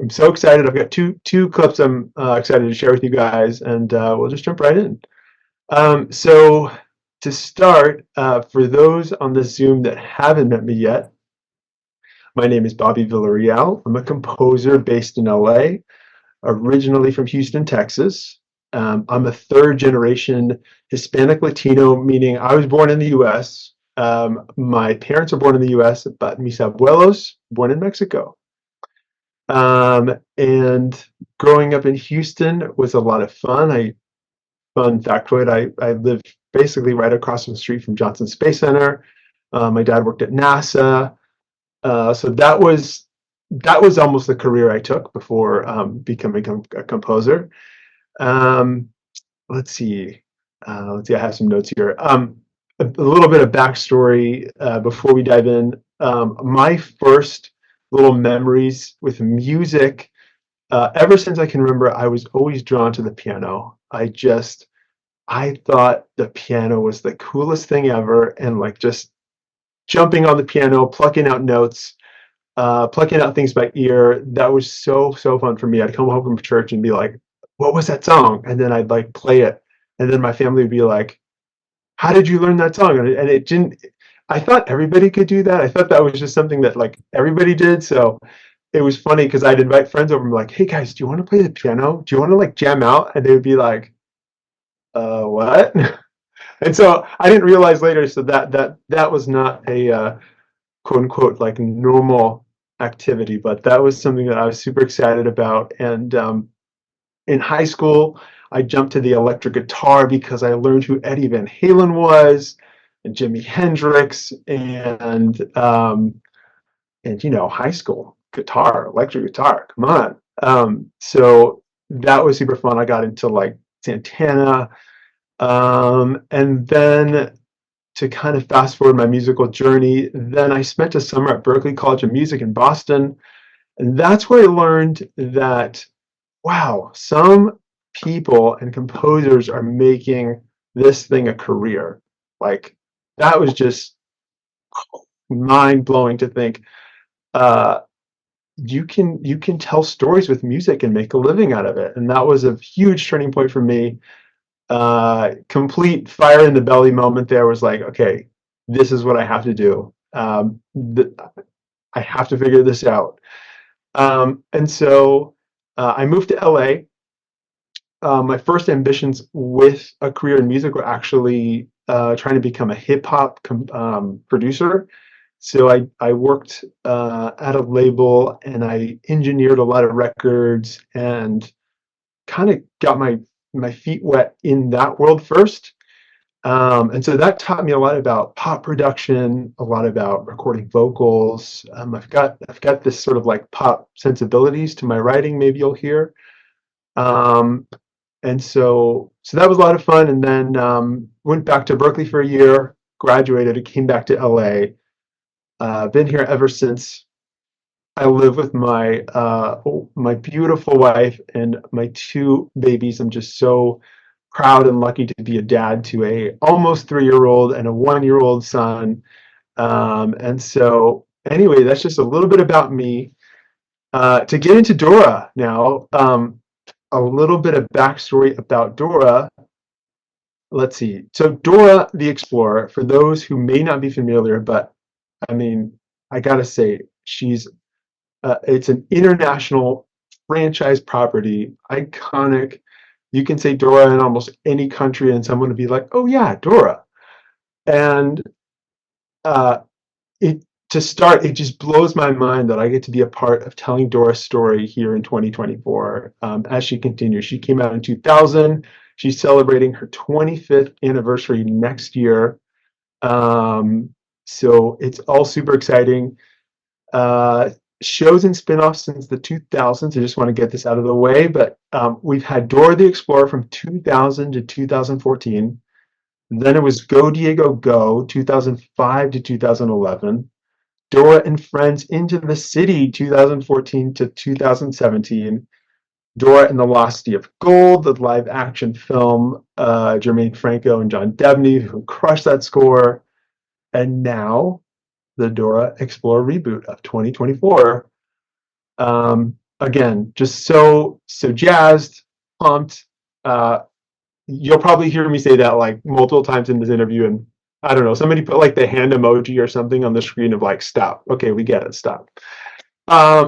I'm so excited. I've got two clips I'm excited to share with you guys, and we'll just jump right in. So to start, for those on the Zoom that haven't met me yet, my name is Bobby Villarreal. I'm a composer based in LA, originally from Houston, Texas. I'm a third generation Hispanic Latino, meaning I was born in the US. My parents were born in the US, but mis abuelos born in Mexico. And growing up in Houston was a lot of fun. Fun factoid, I lived basically right across the street from Johnson Space Center. My dad worked at NASA. So that was almost the career I took before becoming a composer. Um, let's see. Let's see. I have some notes here. A little bit of backstory before we dive in. My first little memories with music. Ever since I can remember, I was always drawn to the piano. I thought the piano was the coolest thing ever, and like just jumping on the piano, plucking out notes, plucking out things by ear. That was so fun for me. I'd come home from church and be like, "What was that song?" And then I'd like play it, and then my family would be like, "How did you learn that song?" And it didn't. I thought everybody could do that. I thought that was just something that like everybody did. So it was funny because I'd invite friends over and be like, "Hey guys, do you want to play the piano? Do you want to like jam out?" And they would be like, what?" And so I didn't realize later, so that was not a quote unquote like normal activity, but that was something that I was super excited about. And in high school, I jumped to the electric guitar because I learned who Eddie Van Halen was, and Jimi Hendrix, and high school guitar, electric guitar. Come on. So that was super fun. I got into like Santana, and then to kind of fast forward my musical journey, then I spent a summer at Berklee College of Music in Boston, and that's where I learned that wow, some people and composers are making this thing a career. Like that was just mind blowing to think. Uh, you can tell stories with music and make a living out of it, and that was a huge turning point for me. Complete fire in the belly moment there was like, okay, this is what I have to do. I have to figure this out. And so I moved to LA. My first ambitions with a career in music were actually trying to become a hip hop producer. So I worked at a label and I engineered a lot of records and kind of got my feet wet in that world first. And so that taught me a lot about pop production, a lot about recording vocals. I've got this sort of like pop sensibilities to my writing. Maybe you'll hear. Um, and so that was a lot of fun. And then went back to Berkeley for a year, graduated, and came back to LA. Been here ever since. I live with my beautiful wife and my two babies. I'm just so proud and lucky to be a dad to a almost 3-year-old and a 1-year-old son. And so anyway, that's just a little bit about me. To get into Dora now, a little bit of backstory about Dora. Let's see. So Dora the Explorer, for those who may not be familiar, but I mean, I gotta say, it's an international franchise property, iconic. You can say Dora in almost any country, and someone would be like, "Oh yeah, Dora." And uh, it to start, it just blows my mind that I get to be a part of telling Dora's story here in 2024 as she continues. She came out in 2000. She's celebrating her 25th anniversary next year. Um, so it's all super exciting. Uh, Shows and spin-offs since the 2000s. I just want to get this out of the way, but we've had Dora the Explorer from 2000 to 2014. Then it was Go Diego Go, 2005 to 2011. Dora and Friends Into the City, 2014 to 2017. Dora and the Lost City of Gold, the live action film, Jermaine Franco and John Debney, who crushed that score. And now the Dora Explorer reboot of 2024. again, just so jazzed, pumped. Uh, you'll probably hear me say that like multiple times in this interview, and I don't know, somebody put like the hand emoji or something on the screen of like, stop. Okay, we get it, stop.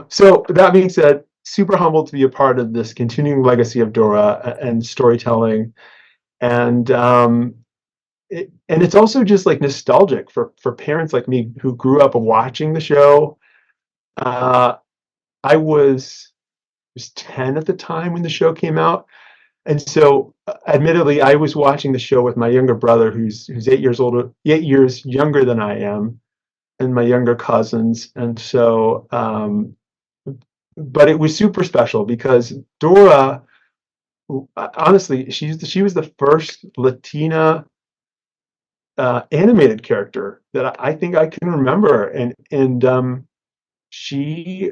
So that being said, super humbled to be a part of this continuing legacy of Dora and storytelling, and and it's also just like nostalgic for parents like me who grew up watching the show. Uh, I was 10 at the time when the show came out, and so admittedly, I was watching the show with my younger brother, who's 8 years older, 8 years younger than I am, and my younger cousins, and so. But it was super special because Dora, honestly, she was the first Latina animated character that I think I can remember, and she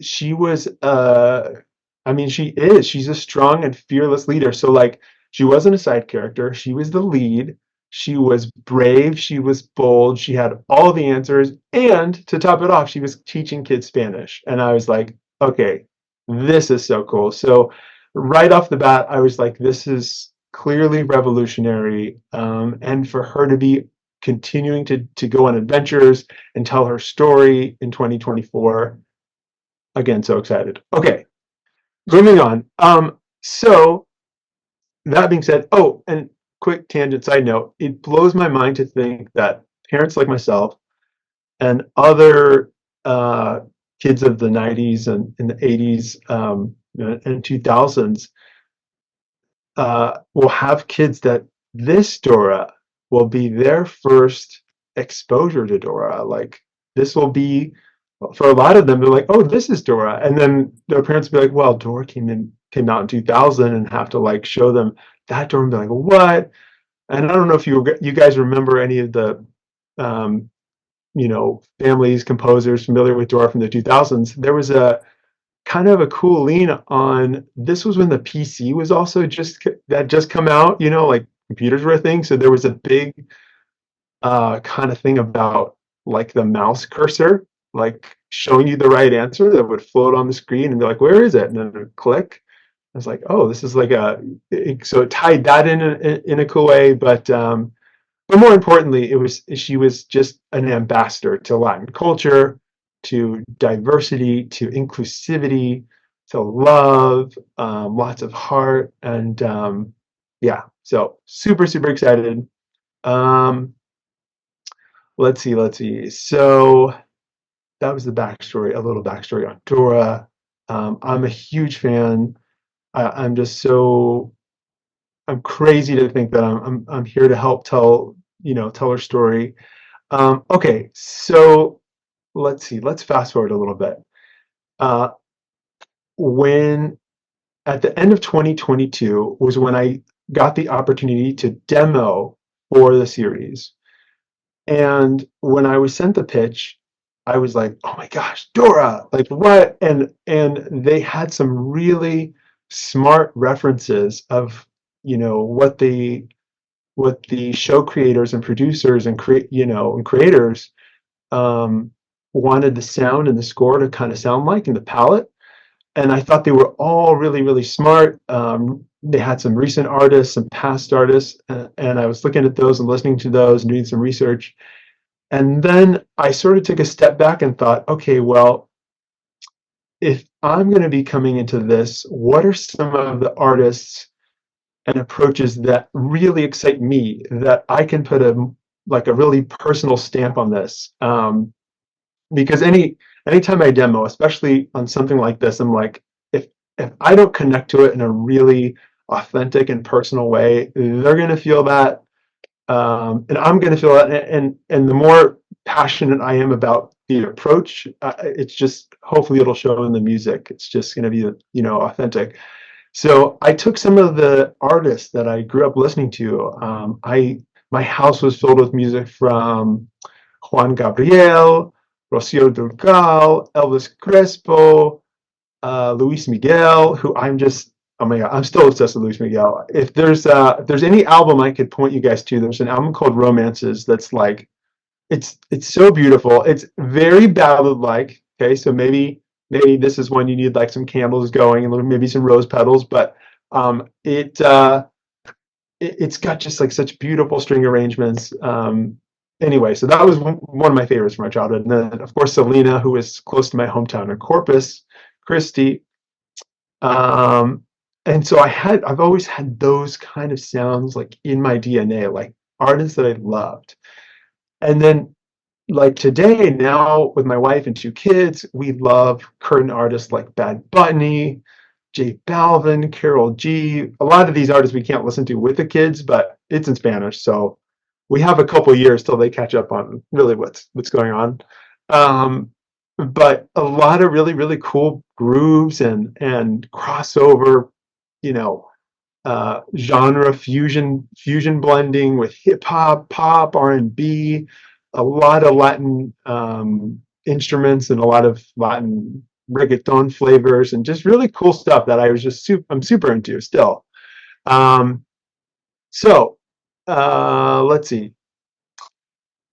she was I mean she's a strong and fearless leader. So like she wasn't a side character, she was the lead. She was brave, she was bold, she had all the answers, and to top it off, she was teaching kids Spanish. And I was like, okay, this is so cool. So right off the bat, I was like, this is clearly revolutionary. And for her to be continuing to go on adventures and tell her story in 2024, again, so excited. Okay, moving on. So that being said, oh, and quick tangent side note, it blows my mind to think that parents like myself and other uh, kids of the 90s and in the 80s and 2000s will have kids that this Dora will be their first exposure to Dora. Like this will be for a lot of them. They're like, "Oh, this is Dora," and then their parents will be like, "Well, Dora came out in 2000," and have to like show them that Dora and be like, "What?" And I don't know if you guys remember any of the um, families, composers familiar with Dora from the 2000s. There was a kind of a cool lean on this was when the PC was also just come out, like computers were a thing. So there was a big kind of thing about like the mouse cursor, like showing you the right answer that would float on the screen and be like, where is it? And then it would click. I was like, oh, this is like so it tied that in a cool way. But more importantly, she was just an ambassador to Latin culture, to diversity, to inclusivity, to love, lots of heart, and yeah. So super super excited. Um, let's see. So that was the backstory, a little backstory on Dora. I'm a huge fan. I'm just so I'm crazy to think that I'm here to help tell her story. Okay, so let's see. Let's fast forward a little bit. Uh, when at the end of 2022 was when I got the opportunity to demo for the series. And when I was sent the pitch, I was like, "Oh my gosh, Dora! Like what?" And they had some really smart references of what the show creators and producers and creators um, wanted the sound and the score to kind of sound like in the palette. And I thought they were all really, really smart. They had some recent artists, some past artists, and I was looking at those and listening to those and doing some research. And then I sort of took a step back and thought, okay, well, if I'm going to be coming into this, what are some of the artists and approaches that really excite me that I can put a really personal stamp on this? Because anytime I demo, especially on something like this, I'm like, if I don't connect to it in a really authentic and personal way, they're gonna feel that, and I'm gonna feel that, and the more passionate I am about the approach, it's just hopefully it'll show in the music. It's just gonna be authentic. So I took some of the artists that I grew up listening to. My house was filled with music from Juan Gabriel, Rocio Durcal, Elvis Crespo, Luis Miguel, who oh my god, I'm still obsessed with Luis Miguel. If there's any album I could point you guys to, there's an album called Romances that's like it's so beautiful. It's very ballad like. Okay, so maybe maybe this is when you need like some candles going and maybe some rose petals, but it's got just like such beautiful string arrangements. Anyway, so that was one of my favorites from my childhood. And then, of course, Selena, who is close to my hometown in Corpus Christi. Um, and so I've always had those kind of sounds like in my DNA, like artists that I loved. And then, like today, now with my wife and two kids, we love current artists like Bad Bunny, J Balvin, Carol G. A lot of these artists we can't listen to with the kids, but it's in Spanish, so we have a couple years till they catch up on really what's going on. Um, but a lot of really really cool grooves and crossover, you know, genre fusion blending with hip hop, pop, R&B, a lot of Latin instruments and a lot of Latin reggaeton flavors and just really cool stuff that I was just I'm super into still. Um, so let's see.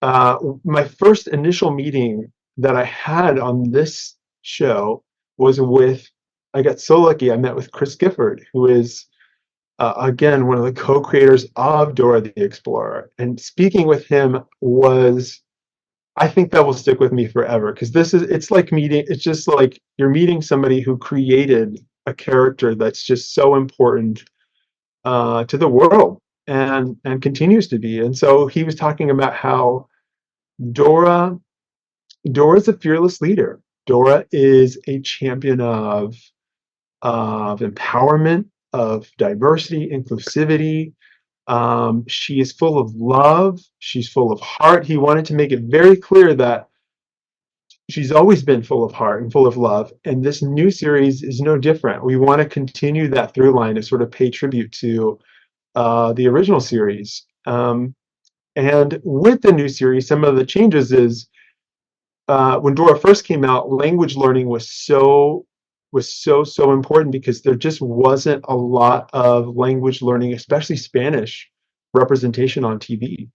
My first initial meeting that I had on this show was with. I got so lucky. I met with Chris Gifford, who is again one of the co-creators of Dora the Explorer. And speaking with him was, I think that will stick with me forever because it's like meeting, it's just like you're meeting somebody who created a character that's just so important to the world and continues to be. And so he was talking about how Dora Dora's a fearless leader. Dora is a champion of empowerment, of diversity, inclusivity. She is full of love. She's full of heart. He wanted to make it very clear that she's always been full of heart and full of love. And this new series is no different. We want to continue that through line to sort of pay tribute to the original series. And with the new series, some of the changes is when Dora first came out, language learning was so important because there just wasn't a lot of language learning, especially Spanish representation on TV.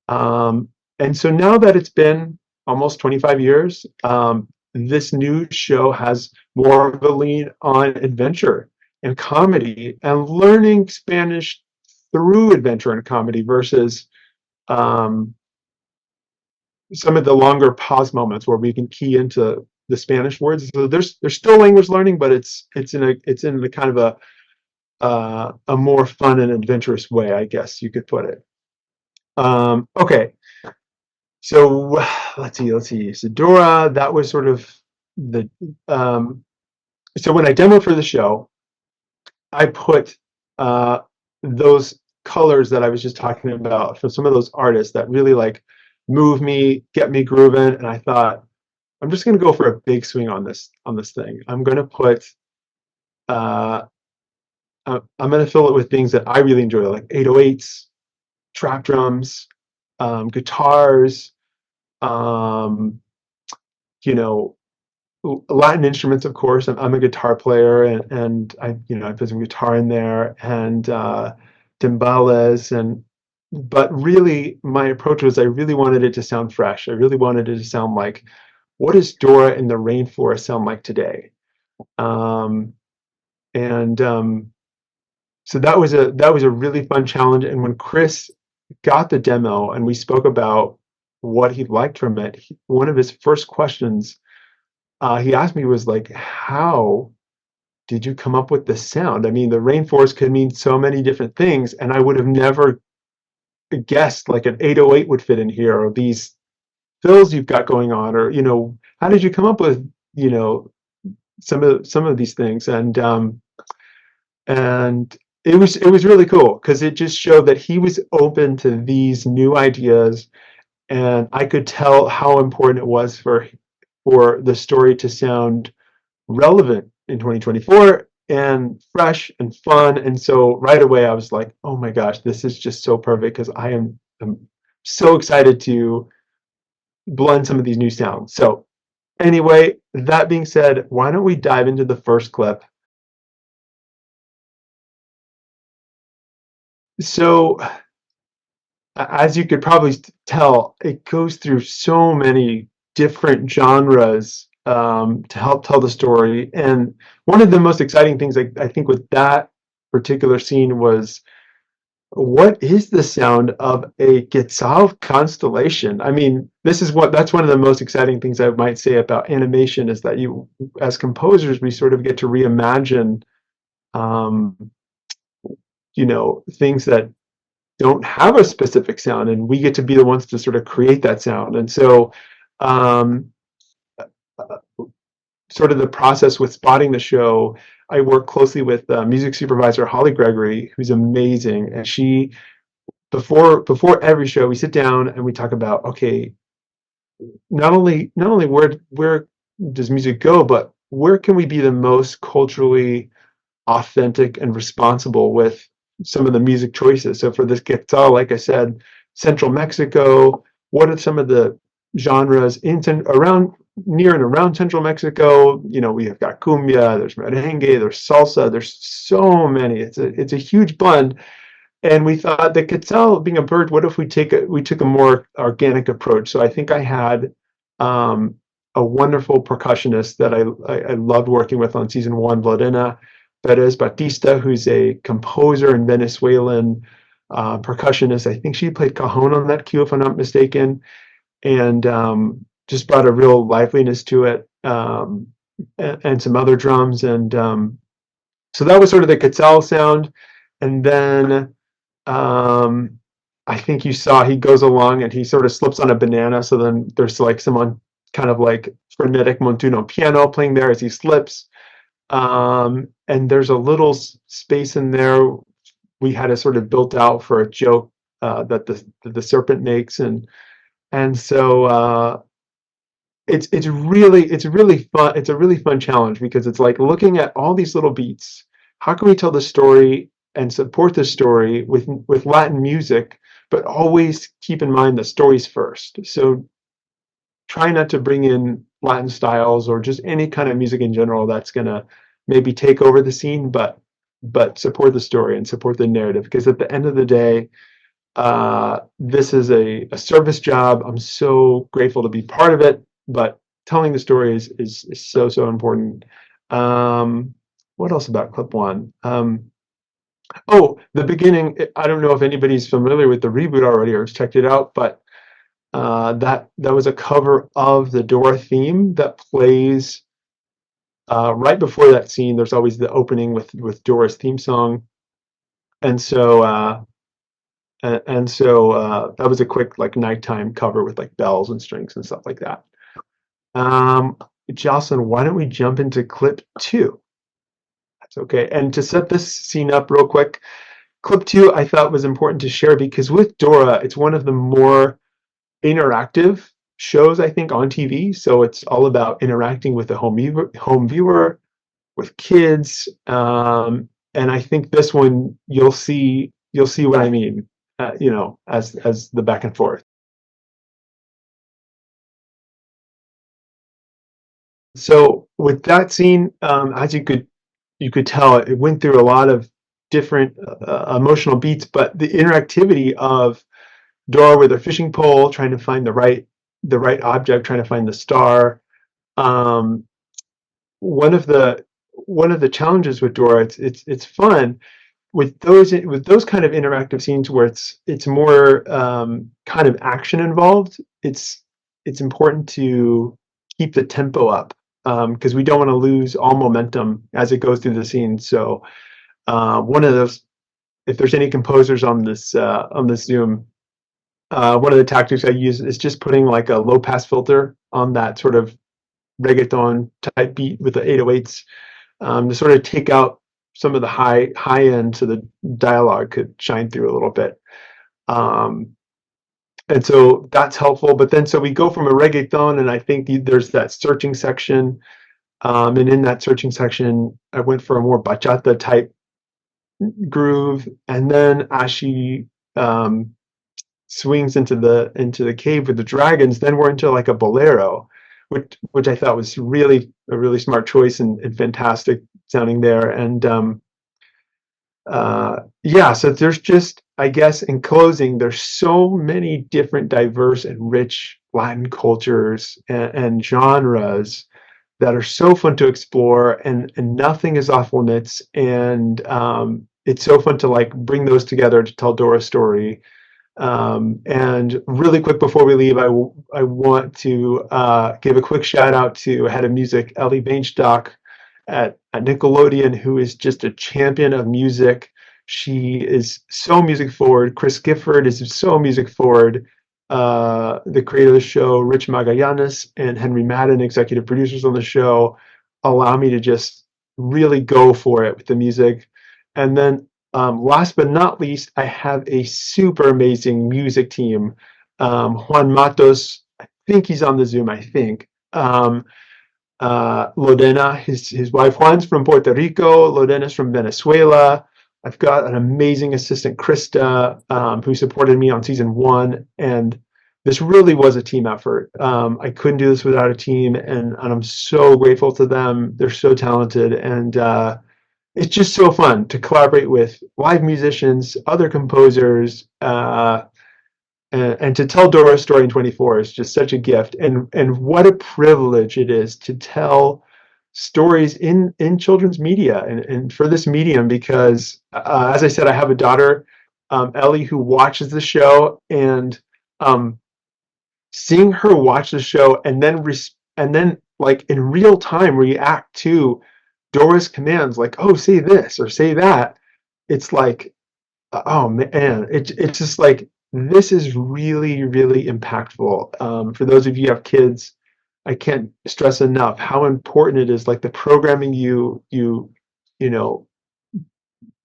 And so now that it's been almost 25 years, this new show has more of a lean on adventure and comedy and learning Spanish through adventure and comedy versus um, some of the longer pause moments where we can key into the Spanish words. So there's still language learning, but it's in the kind of a more fun and adventurous way, I guess you could put it. Okay, so let's see. So Dora, that was sort of the so when I demoed for the show, I put uh, those colors that I was just talking about for some of those artists that really like move me, get me grooving, and I thought I'm just gonna go for a big swing on this thing. I'm gonna put uh, I'm gonna fill it with things that I really enjoy, like 808s, trap drums, guitars, um, you know, Latin instruments, of course. I'm a guitar player, and I put some guitar in there and timbales, and but really my approach was I really wanted it to sound fresh. I really wanted it to sound like what does Dora in the rainforest sound like today? Um, and So that was a really fun challenge. And when Chris got the demo and we spoke about what he liked from it, one of his first questions he asked me was like, "How did you come up with this sound? I mean, the rainforest could mean so many different things, and I would have never guessed like an 808 would fit in here, or these fills you've got going on, or how did you come up with you know some of these things?" And it was really cool because it just showed that he was open to these new ideas, and I could tell how important it was for the story to sound relevant in 2024 and fresh and fun. And so right away I was like, oh my gosh, this is just so perfect because I'm so excited to blend some of these new sounds. So anyway, that being said, why don't we dive into the first clip? So as you could probably tell, it goes through so many different genres to help tell the story. And one of the most exciting things I think with that particular scene was, what is the sound of a Quetzal constellation? I mean, that's one of the most exciting things I might say about animation, is that you, as composers, we sort of get to reimagine, um, things that don't have a specific sound, and we get to be the ones to sort of create that sound. And so, um, sort of the process with spotting the show, I work closely with music supervisor Holly Gregory, who's amazing, and she, before every show, we sit down and we talk about, okay, not only where does music go, but where can we be the most culturally authentic and responsible with some of the music choices. So for this Quetzal, like I said, Central Mexico, what are some of the genres around, near and around Central Mexico? We have got cumbia, there's merengue, there's salsa, there's so many. It's a huge blend. And we thought that Quetzal, being a bird, what if we took a more organic approach? So I think I had um, a wonderful percussionist that I loved working with on season one, Lorena Perez Batista, who's a composer and Venezuelan percussionist. I think she played cajon on that cue, if I'm not mistaken, and just brought a real liveliness to it, and some other drums. And so that was sort of the Quetzal sound. And then um, I think you saw he goes along and he sort of slips on a banana. So then there's like someone kind of like frenetic montuno piano playing there as he slips. And there's a little space in there we had a sort of built out for a joke that the serpent makes, and so it's really fun. It's a really fun challenge, because it's like looking at all these little beats. How can we tell the story and support the story with Latin music, but always keep in mind the story's first? So try not to bring in Latin styles or just any kind of music in general that's gonna maybe take over the scene, but support the story and support the narrative. Because at the end of the day, this is a service job. I'm so grateful to be part of it, but telling the story is so important. Um, what else about clip one? Oh, the beginning. I don't know if anybody's familiar with the reboot already or has checked it out, but that was a cover of the Dora theme that plays right before that scene. There's always the opening with Dora's theme song, and so that was a quick like nighttime cover with like bells and strings and stuff like that. Um, Jocelyn, why don't we jump into clip two? That's okay. And to set this scene up real quick, clip two I thought was important to share, because with Dora, it's one of the more interactive shows I think on TV. So it's all about interacting with the home viewer, with kids, and I think this one you'll see what I mean. As the back and forth. So with that scene, as you could tell, it went through a lot of different emotional beats, but the interactivity of Dora with her fishing pole, trying to find the right object, trying to find the star. Um, one of the challenges with Dora, it's fun with those kind of interactive scenes where it's more kind of action involved. It's important to keep the tempo up, because we don't want to lose all momentum as it goes through the scene. So one of those, if there's any composers on this Zoom, one of the tactics I use is just putting like a low pass filter on that sort of reggaeton type beat with the 808s, to sort of take out some of the high end, so the dialogue could shine through a little bit. Um, and so that's helpful. But then, so we go from a reggaeton, and I think there's that searching section. And in that searching section, I went for a more bachata type groove. And then as she swings into the cave with the dragons, then we're into like a bolero, which I thought was really a really smart choice and fantastic sounding there. And yeah, so there's just, I guess, in closing, there's so many different diverse and rich Latin cultures and genres that are so fun to explore, and nothing is off limits. And it's so fun to like bring those together to tell Dora's story. And really quick before we leave, I want to give a quick shout out to head of music Ellie Bainstock at Nickelodeon, who is just a champion of music. She is so music forward. Chris Gifford is so music forward. The creator of the show, Rich Magallanes, and Henry Madden, executive producers on the show, allow me to just really go for it with the music. And then last but not least, I have a super amazing music team. Juan Matos, I think he's on the Zoom, I think. Lodena, his wife Juan's from Puerto Rico. Lodena's from Venezuela. I've got an amazing assistant, Krista, who supported me on season 1. And this really was a team effort. I couldn't do this without a team, and I'm so grateful to them. They're so talented, and it's just so fun to collaborate with live musicians, other composers, and to tell Dora's story in 24 is just such a gift. And what a privilege it is to tell stories in children's media and for this medium, because as I said, I have a daughter, Ellie, who watches the show, and seeing her watch the show and then like in real time react to Dora's commands, like, oh, say this or say that. It's like, oh man, it's just like, this is really, really impactful. For those of you who have kids, I can't stress enough how important it is. Like the programming you know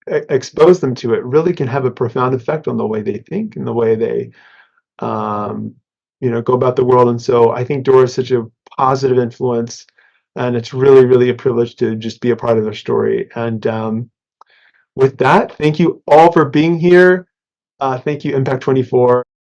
expose them to, it really can have a profound effect on the way they think and the way they um, go about the world. And so I think Dora is such a positive influence, and it's really, really a privilege to just be a part of their story. And with that, thank you all for being here. Thank you, Impact 24.